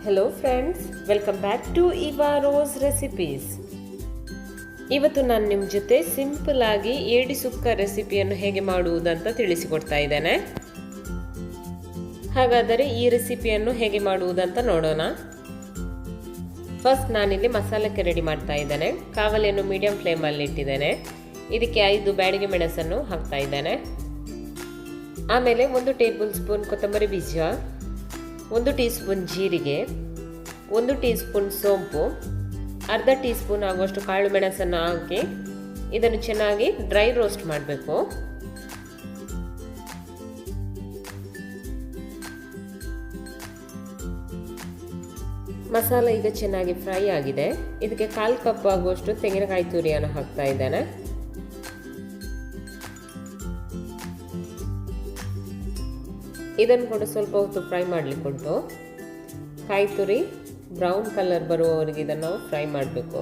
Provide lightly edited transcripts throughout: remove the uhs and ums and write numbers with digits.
Hello friends, welcome back to Eva Rose Recipes. ಇವತ್ತು ನಾನು ನಿಮ್ಮ ಜೊತೆ ಸಿಂಪಲ್ ಆಗಿ ಏಡಿ ಸುಕ್ಕ ರೆಸಿಪಿಯನ್ನು ಹೇಗೆ ಮಾಡುವುದು ಅಂತ ತಿಳಿಸಿಕೊಡ್ತಾ ಇದ್ದೇನೆ. ಹಾಗಾದರೆ ಈ ರೆಸಿಪಿಯನ್ನು ಹೇಗೆ ಮಾಡುವುದು ಅಂತ ನೋಡೋಣ. ಫಸ್ಟ್ ನಾನಿಲ್ಲಿ ಮಸಾಲಕ್ಕೆ ರೆಡಿ ಮಾಡ್ತಾ ಇದ್ದೇನೆ. ಕಾವಲಿಯನ್ನು ಮೀಡಿಯಂ ಫ್ಲೇಮ್ ಅಲ್ಲಿ ಇಟ್ಟಿದ್ದೇನೆ. ಇದಕ್ಕೆ 5 ಬ್ಯಾಡಗಿ ಮೆಣಸನ್ನು ಹಾಕ್ತಾ ಇದ್ದೇನೆ. ಆಮೇಲೆ 1 ಟೇಬಲ್ ಸ್ಪೂನ್ ಕೊತ್ತಂಬರಿ ಬೀಜ, 1 ಟೀ ಸ್ಪೂನ್ ಜೀರಿಗೆ, 1 ಟೀ ಸ್ಪೂನ್ ಸೋಂಪು, ಅರ್ಧ ಟೀ ಸ್ಪೂನ್ ಆಗುವಷ್ಟು ಕಾಳು ಮೆಣಸನ್ನು ಹಾಕಿ ಇದನ್ನು ಚೆನ್ನಾಗಿ ಡ್ರೈ ರೋಸ್ಟ್ ಮಾಡಬೇಕು. ಮಸಾಲ ಈಗ ಚೆನ್ನಾಗಿ ಫ್ರೈ ಆಗಿದೆ. ಇದಕ್ಕೆ 1/4 ಕಪ್ ಆಗುವಷ್ಟು ತೆಂಗಿನಕಾಯಿ ತುರಿಯನ್ನು ಹಾಕ್ತಾ ಇದ್ದೇನೆ. ಇದನ್ನು ಕೂಡ ಸ್ವಲ್ಪ ಹೊತ್ತು ಫ್ರೈ ಮಾಡಲಿಕ್ಕೆ ಉಂಟು. ಕಾಯಿ ತುರಿ ಬ್ರೌನ್ ಕಲರ್ ಬರುವವರೆಗೆ ಇದನ್ನು ಫ್ರೈ ಮಾಡಬೇಕು.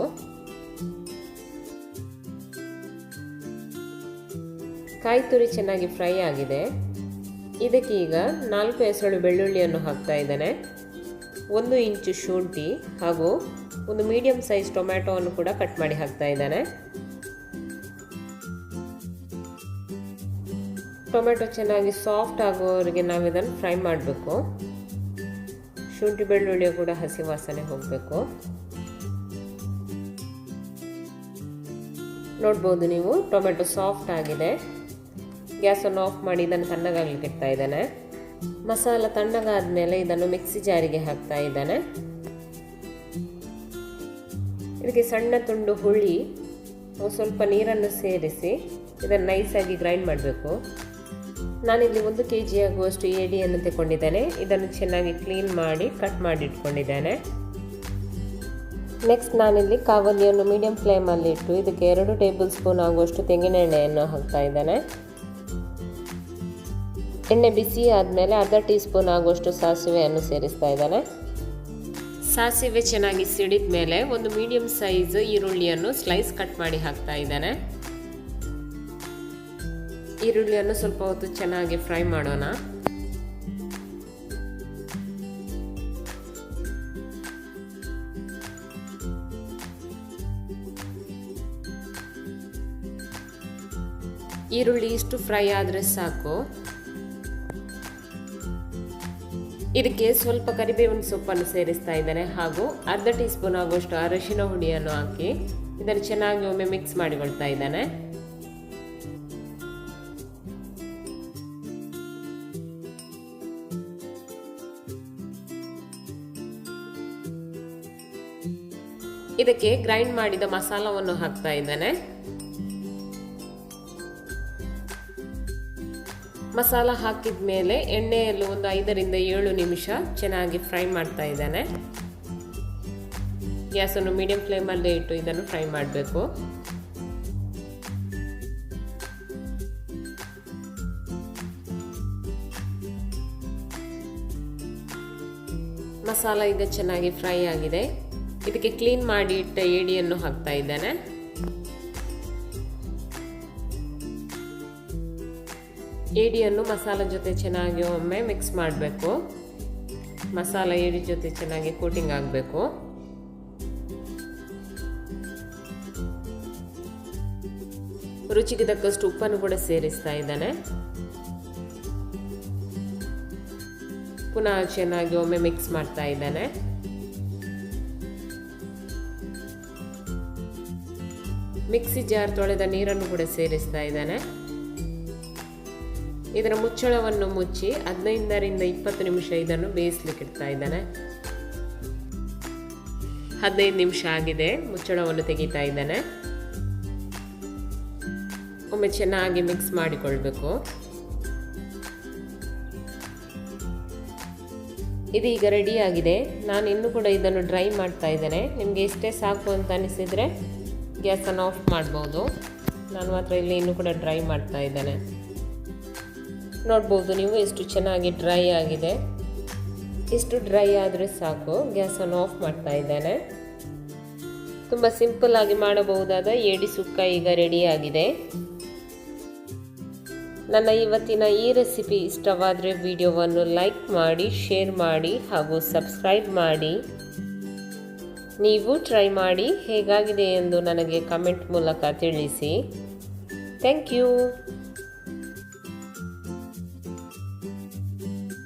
ಕಾಯಿ ತುರಿ ಚೆನ್ನಾಗಿ ಫ್ರೈ ಆಗಿದೆ. ಇದಕ್ಕೆ ಈಗ 4 ಎಸಳು ಬೆಳ್ಳುಳ್ಳಿಯನ್ನು ಹಾಕ್ತಾ ಇದ್ದೇನೆ. 1 ಇಂಚು ಶುಂಠಿ ಹಾಗೂ 1 ಮೀಡಿಯಂ ಸೈಜ್ ಟೊಮ್ಯಾಟೊವನ್ನು ಕೂಡ ಕಟ್ ಮಾಡಿ ಹಾಕ್ತಾ ಇದ್ದೇನೆ. ಟೊಮೆಟೊ ಚೆನ್ನಾಗಿ ಸಾಫ್ಟ್ ಆಗುವವರೆಗೆ ನಾವು ಇದನ್ನು ಫ್ರೈ ಮಾಡಬೇಕು. ಶುಂಠಿ ಬೆಳ್ಳುಳ್ಳಿ ಕೂಡ ಹಸಿ ವಾಸನೆ ಹೋಗಬೇಕು. ನೋಡ್ಬೋದು ನೀವು, ಟೊಮೆಟೊ ಸಾಫ್ಟ್ ಆಗಿದೆ. ಗ್ಯಾಸನ್ನು ಆಫ್ ಮಾಡಿ ಇದನ್ನು ತಣ್ಣಗಾಗಲಿಕ್ಕೆ ಇಡ್ತಾ ಇದ್ದೇನೆ. ಮಸಾಲ ತಣ್ಣಗಾದ ಮೇಲೆ ಇದನ್ನು ಮಿಕ್ಸಿ ಜಾರಿಗೆ ಹಾಕ್ತಾ ಇದ್ದೇನೆ. ಇದಕ್ಕೆ ಸಣ್ಣ ತುಂಡು ಹುಳಿ, ಸ್ವಲ್ಪ ನೀರನ್ನು ಸೇರಿಸಿ ಇದನ್ನು ನೈಸಾಗಿ ಗ್ರೈಂಡ್ ಮಾಡಬೇಕು. ನಾನಿಲ್ಲಿ 1 kg ಆಗುವಷ್ಟು ಏಡಿಯನ್ನು ತಗೊಂಡಿದ್ದೇನೆ. ಇದನ್ನು ಚೆನ್ನಾಗಿ ಕ್ಲೀನ್ ಮಾಡಿ ಕಟ್ ಮಾಡಿ ಇಟ್ಕೊಂಡಿದ್ದೇನೆ. ನೆಕ್ಸ್ಟ್ ನಾನಿಲ್ಲಿ ಕಾವಲಿಯನ್ನು ಮೀಡಿಯಂ ಫ್ಲೇಮಲ್ಲಿ ಇಟ್ಟು ಇದಕ್ಕೆ 2 ಟೇಬಲ್ ಸ್ಪೂನ್ ಆಗುವಷ್ಟು ತೆಂಗಿನ ಎಣ್ಣೆಯನ್ನು ಹಾಕ್ತಾ ಇದ್ದೇನೆ. ಎಣ್ಣೆ ಬಿಸಿ ಆದಮೇಲೆ ಅರ್ಧ ಟೀ ಸ್ಪೂನ್ ಆಗುವಷ್ಟು ಸಾಸಿವೆಯನ್ನು ಸೇರಿಸ್ತಾ ಇದ್ದೇನೆ. ಸಾಸಿವೆ ಚೆನ್ನಾಗಿ ಸಿಡಿದ ಮೇಲೆ 1 ಮೀಡಿಯಂ ಸೈಜ್ ಈರುಳ್ಳಿಯನ್ನು ಸ್ಲೈಸ್ ಕಟ್ ಮಾಡಿ ಹಾಕ್ತಾ ಇದ್ದೇನೆ. ಈರುಳ್ಳಿಯನ್ನು ಸ್ವಲ್ಪ ಹೊತ್ತು ಚೆನ್ನಾಗಿ ಫ್ರೈ ಮಾಡೋಣ. ಈರುಳ್ಳಿ ಇಷ್ಟು ಫ್ರೈ ಆದರೆ ಸಾಕು. ಇದಕ್ಕೆ ಸ್ವಲ್ಪ ಕರಿಬೇವಿನ ಸೊಪ್ಪನ್ನು ಸೇರಿಸ್ತಾ ಇದ್ದೇನೆ ಹಾಗೂ ಅರ್ಧ ಟೀ ಸ್ಪೂನ್ ಆಗುವಷ್ಟು ಅರಿಶಿನ ಹುಡಿಯನ್ನು ಹಾಕಿ ಇದನ್ನು ಚೆನ್ನಾಗಿ ಒಮ್ಮೆ ಮಿಕ್ಸ್ ಮಾಡಿಕೊಳ್ತಾ ಇದ್ದೇನೆ. ಇದಕ್ಕೆ ಗ್ರೈಂಡ್ ಮಾಡಿದ ಮಸಾಲವನ್ನು ಹಾಕ್ತಾ ಇದ್ದೇನೆ. ಮಸಾಲ ಹಾಕಿದ ಮೇಲೆ ಎಣ್ಣೆಯಲ್ಲಿ 5 ರಿಂದ 7 ನಿಮಿಷ ಚೆನ್ನಾಗಿ ಫ್ರೈ ಮಾಡ್ತಾ ಇದ್ದೇನೆ. ಗ್ಯಾಸನ್ನು ಮೀಡಿಯಂ ಫ್ಲೇಮಲ್ಲೇ ಇಟ್ಟು ಇದನ್ನು ಫ್ರೈ ಮಾಡಬೇಕು. ಮಸಾಲ ಈಗ ಚೆನ್ನಾಗಿ ಫ್ರೈ ಆಗಿದೆ. ಇದಕ್ಕೆ ಕ್ಲೀನ್ ಮಾಡಿ ಇಟ್ಟ ಏಡಿಯನ್ನು ಹಾಕ್ತಾ ಇದ್ದೇನೆ. ಏಡಿಯನ್ನು ಮಸಾಲ ಜೊತೆ ಚೆನ್ನಾಗಿ ಒಮ್ಮೆ ಮಿಕ್ಸ್ ಮಾಡಬೇಕು. ಮಸಾಲ ಏಡಿ ಜೊತೆ ಚೆನ್ನಾಗಿ ಕೋಟಿಂಗ್ ಆಗಬೇಕು. ರುಚಿಗೆ ತಕ್ಕಷ್ಟು ಉಪ್ಪನ್ನು ಕೂಡ ಸೇರಿಸ್ತಾ ಇದ್ದೇನೆ. ಪುನಃ ಚೆನ್ನಾಗಿ ಒಮ್ಮೆ ಮಿಕ್ಸ್ ಮಾಡ್ತಾ ಇದ್ದೇನೆ. ಮಿಕ್ಸಿ ಜಾರ್ ತೊಳೆದ ನೀರನ್ನು ಕೂಡ ಸೇರಿಸ್ತಾ ಇದ್ದೇನೆ. ಇದರ ಮುಚ್ಚಳವನ್ನು ಮುಚ್ಚಿ 15 ರಿಂದ 20 ನಿಮಿಷ ಇದನ್ನು ಬೇಯಿಸ್ಲಿಕ್ಕೆ ಇಡ್ತಾ ಇದ್ದೇನೆ. 15 ನಿಮಿಷ ಆಗಿದೆ. ಮುಚ್ಚಳವನ್ನು ತೆಗಿತಾ ಇದ್ದೇನೆ. ಒಮ್ಮೆ ಚೆನ್ನಾಗಿ ಮಿಕ್ಸ್ ಮಾಡಿಕೊಳ್ಬೇಕು. ಇದೀಗ ರೆಡಿ ಆಗಿದೆ. ನಾನು ಇನ್ನೂ ಕೂಡ ಇದನ್ನು ಡ್ರೈ ಮಾಡ್ತಾ ಇದ್ದೇನೆ. ನಿಮಗೆ ಇಷ್ಟೇ ಸಾಕು ಅಂತ ಅನಿಸಿದರೆ ಗ್ಯಾಸನ್ನು ಆಫ್ ಮಾಡ್ಬೋದು. ನಾನು ಮಾತ್ರ ಇಲ್ಲಿ ಇನ್ನೂ ಕೂಡ ಡ್ರೈ ಮಾಡ್ತಾ ಇದ್ದೇನೆ. ನೋಡ್ಬೋದು ನೀವು ಎಷ್ಟು ಚೆನ್ನಾಗಿ ಡ್ರೈ ಆಗಿದೆ. ಇಷ್ಟು ಡ್ರೈ ಆದರೆ ಸಾಕು. ಗ್ಯಾಸನ್ನು ಆಫ್ ಮಾಡ್ತಾ ಇದ್ದೇನೆ. ತುಂಬ ಸಿಂಪಲ್ ಆಗಿ ಮಾಡಬಹುದಾದ ಏಡಿ ಸುಕ್ಕ ಈಗ ರೆಡಿ ಆಗಿದೆ. ನನ್ನ ಇವತ್ತಿನ ಈ ರೆಸಿಪಿ ಇಷ್ಟವಾದರೆ ವಿಡಿಯೋವನ್ನು ಲೈಕ್ ಮಾಡಿ, ಶೇರ್ ಮಾಡಿ ಹಾಗೂ ಸಬ್ಸ್ಕ್ರೈಬ್ ಮಾಡಿ. ನೀವು ಟ್ರೈ ಮಾಡಿ ಹೇಗಾಗಿದೆ ಎಂದು ನನಗೆ ಕಮೆಂಟ್ ಮೂಲಕ ತಿಳಿಸಿ. Thank you.